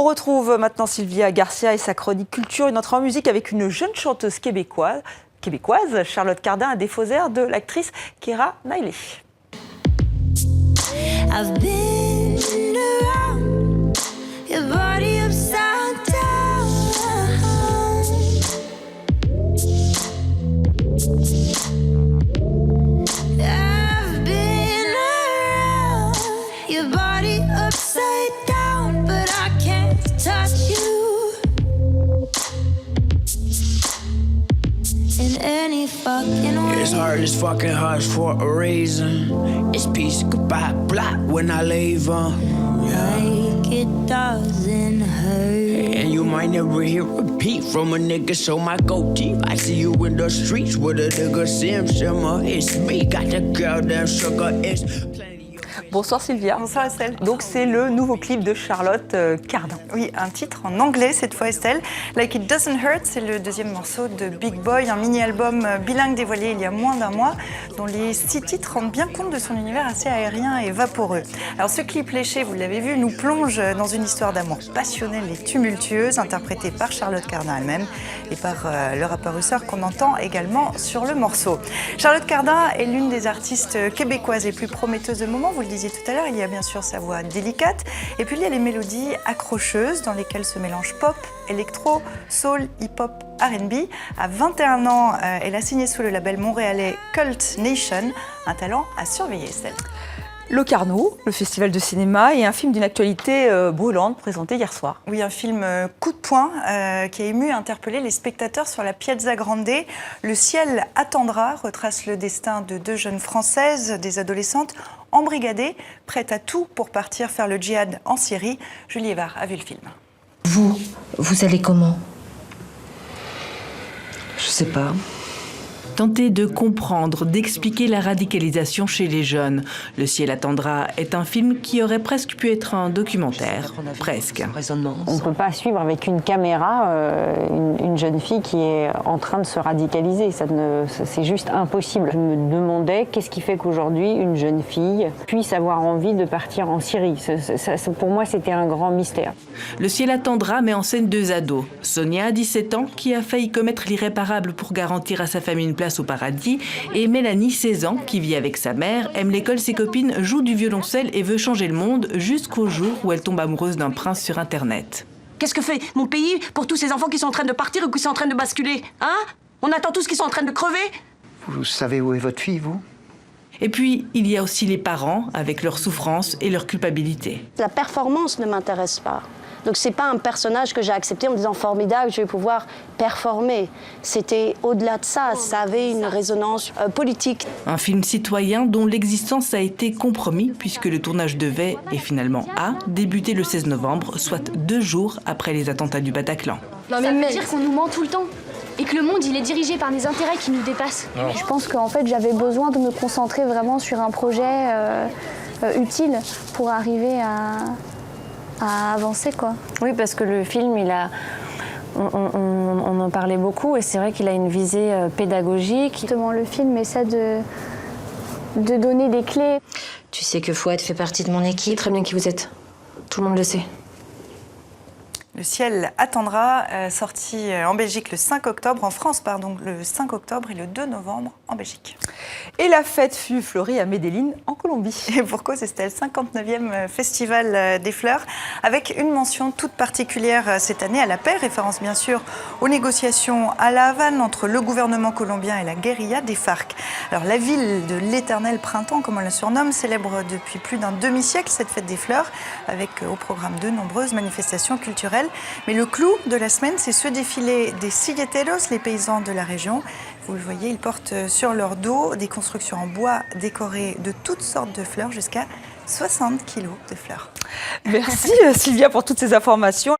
On retrouve maintenant Sylvia Garcia et sa chronique culture. Une entrée en musique avec une jeune chanteuse québécoise, Charlotte Cardin, à défaussaire de l'actrice Keira Knightley. I've been around your body upside down. I've been around your body upside down, but I can't touch you in any fucking way. It's hard as fucking hard for a reason. It's peace goodbye, black when I leave. Like it doesn't hurt. And you might never hear a peep from a nigga, so my goatee. I see you in the streets with a nigga simmer. It's me, got the girl damn sugar. It's plenty. Bonsoir Sylvia. Bonsoir Estelle. Donc c'est le nouveau clip de Charlotte Cardin. Oui, un titre en anglais cette fois Estelle. Like It Doesn't Hurt, c'est le deuxième morceau de Big Boy, un mini-album bilingue dévoilé il y a moins d'un mois, dont les 6 titres rendent bien compte de son univers assez aérien et vaporeux. Alors ce clip léché, vous l'avez vu, nous plonge dans une histoire d'amour passionnelle et tumultueuse, interprétée par Charlotte Cardin elle-même et par le rappeur Hussard qu'on entend également sur le morceau. Charlotte Cardin est l'une des artistes québécoises les plus prometteuses de moment, vous le disiez tout à l'heure, il y a bien sûr sa voix délicate et puis il y a les mélodies accrocheuses dans lesquelles se mélangent pop, électro, soul, hip-hop, R&B. À 21 ans, elle a signé sous le label montréalais Cult Nation, un talent à surveiller, Estelle. Locarno, le festival de cinéma, et un film d'une actualité brûlante présenté hier soir. Oui, un film coup de poing qui a ému et interpellé les spectateurs sur la Piazza Grande. Le ciel attendra retrace le destin de 2 jeunes Françaises, des adolescentes embrigadées, prêtes à tout pour partir faire le djihad en Syrie. Julie Evard a vu le film. Vous allez comment? Je sais pas. Tenter de comprendre, d'expliquer la radicalisation chez les jeunes. Le ciel attendra est un film qui aurait presque pu être un documentaire. Presque. On ne peut pas suivre avec une caméra une jeune fille qui est en train de se radicaliser. C'est juste impossible. Je me demandais qu'est-ce qui fait qu'aujourd'hui une jeune fille puisse avoir envie de partir en Syrie. Pour moi, c'était un grand mystère. Le ciel attendra met en scène 2 ados. Sonia, 17 ans, qui a failli commettre l'irréparable pour garantir à sa famille une place au paradis, et Mélanie, 16 ans, qui vit avec sa mère, aime l'école, ses copines, joue du violoncelle et veut changer le monde jusqu'au jour où elle tombe amoureuse d'un prince sur Internet. Qu'est-ce que fait mon pays pour tous ces enfants qui sont en train de partir ou qui sont en train de basculer? Hein? On attend tous qui sont en train de crever? Vous savez où est votre fille, vous? Et puis, il y a aussi les parents, avec leur souffrance et leur culpabilité. La performance ne m'intéresse pas. Donc c'est pas un personnage que j'ai accepté en me disant formidable, je vais pouvoir performer. C'était au-delà de ça, ça avait une résonance politique. Un film citoyen dont l'existence a été compromis puisque le tournage devait, et finalement a, débuté le 16 novembre, soit 2 jours après les attentats du Bataclan. Non mais ça veut dire qu'on nous ment tout le temps et que le monde il est dirigé par des intérêts qui nous dépassent. Je pense qu'en fait j'avais besoin de me concentrer vraiment sur un projet utile pour arriver à avancer, quoi. Oui, parce que le film, on en parlait beaucoup et c'est vrai qu'il a une visée pédagogique. Justement, le film essaie de donner des clés. Tu sais que Fouad fait partie de mon équipe. Très bien qui vous êtes. Tout le monde le sait. Le ciel attendra, sorti en Belgique le 5 octobre, en France, pardon, le 5 octobre et le 2 novembre en Belgique. Et la fête fut fleurie à Medellín, en Colombie. Et pour cause, c'était le 59e festival des fleurs, avec une mention toute particulière cette année à la paix, référence bien sûr aux négociations à La Havane entre le gouvernement colombien et la guérilla des FARC. Alors la ville de l'éternel printemps, comme on la surnomme, célèbre depuis plus d'un demi-siècle cette fête des fleurs, avec au programme de nombreuses manifestations culturelles. Mais le clou de la semaine, c'est ce défilé des silleteros, les paysans de la région. Vous le voyez, ils portent sur leur dos des constructions en bois décorées de toutes sortes de fleurs, jusqu'à 60 kilos de fleurs. Merci Sylvia pour toutes ces informations.